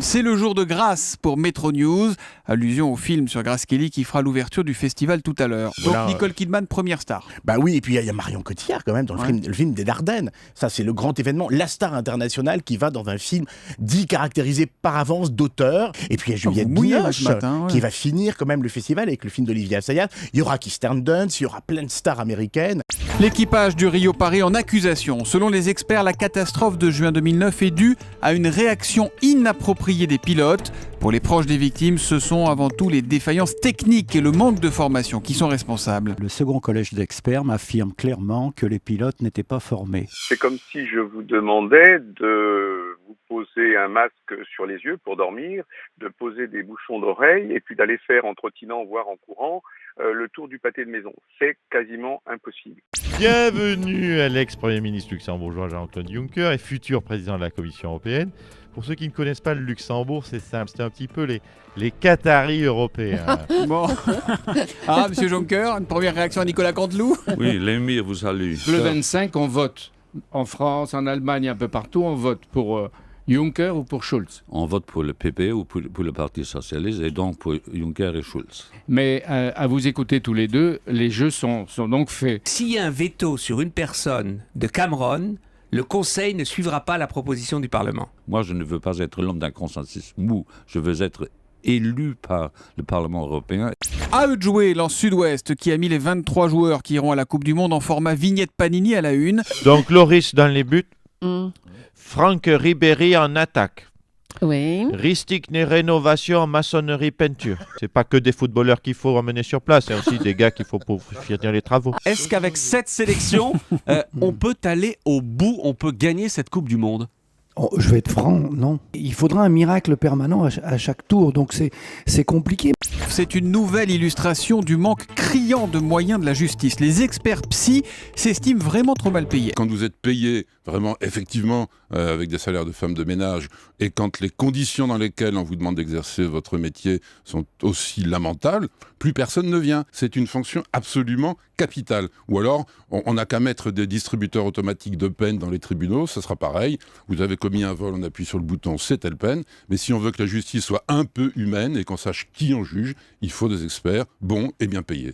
C'est le jour de grâce pour Metro News, allusion au film sur Grace Kelly qui fera l'ouverture du festival tout à l'heure. Donc Voilà, Nicole Kidman, première star. Bah oui, et puis il y a Marion Cotillard quand même dans le film des Dardennes. Ça, c'est le grand événement, la star internationale qui va dans un film dit caractérisé par avance d'auteur. Et puis il y a Juliette Binoche qui va finir quand même le festival avec le film d'Olivia Assayas. Il y aura Kirsten Dunst, il y aura plein de stars américaines. L'équipage du Rio Paris en accusation. Selon les experts, la catastrophe de juin 2009 est due à une réaction inappropriée des pilotes. Pour les proches des victimes, ce sont avant tout les défaillances techniques et le manque de formation qui sont responsables. Le second collège d'experts m'affirme clairement que les pilotes n'étaient pas formés. C'est comme si je vous demandais de vous poser un masque sur les yeux pour dormir, de poser des bouchons d'oreilles et puis d'aller faire en trottinant, voire en courant, le tour du pâté de maison. C'est quasiment impossible. Bienvenue à l'ex-premier ministre luxembourgeois Jean-Claude Juncker et futur président de la Commission européenne. Pour ceux qui ne connaissent pas le Luxembourg, c'est simple, c'est un petit peu les Qataris européens. Bon. Ah, monsieur Juncker, une première réaction à Nicolas Canteloup? Oui, l'émir vous salue. Le 25, on vote. En France, en Allemagne, un peu partout, on vote pour Juncker ou pour Schulz. On vote pour le PP ou pour le Parti Socialiste et donc pour Juncker et Schulz. Mais à vous écouter tous les deux, les jeux sont donc faits. S'il y a un veto sur une personne de Cameron, le Conseil ne suivra pas la proposition du Parlement. Moi, je ne veux pas être l'homme d'un consensus mou. Je veux être élu par le Parlement européen. À eux de jouer, Lens Sud-Ouest qui a mis les 23 joueurs qui iront à la Coupe du Monde en format vignette Panini à la une. Donc Loris dans les buts, Franck Ribéry en attaque. Oui. Ristic rénovation, maçonnerie, peinture. C'est pas que des footballeurs qu'il faut emmener sur place, c'est aussi des gars qu'il faut pour finir les travaux. Est-ce qu'avec cette sélection, on peut aller au bout, on peut gagner cette Coupe du Monde ? Oh, je vais être franc, non. Il faudra un miracle permanent à chaque tour, donc c'est compliqué. C'est une nouvelle illustration du manque criant de moyens de la justice. Les experts psy s'estiment vraiment trop mal payés. Quand vous êtes payé vraiment effectivement avec des salaires de femmes de ménage et quand les conditions dans lesquelles on vous demande d'exercer votre métier sont aussi lamentables, plus personne ne vient. C'est une fonction absolument capitale. Ou alors, on n'a qu'à mettre des distributeurs automatiques de peine dans les tribunaux, ça sera pareil. Vous avez commis un vol, on appuie sur le bouton, c'est telle peine. Mais si on veut que la justice soit un peu humaine et qu'on sache qui on juge, il faut des experts bons et bien payés.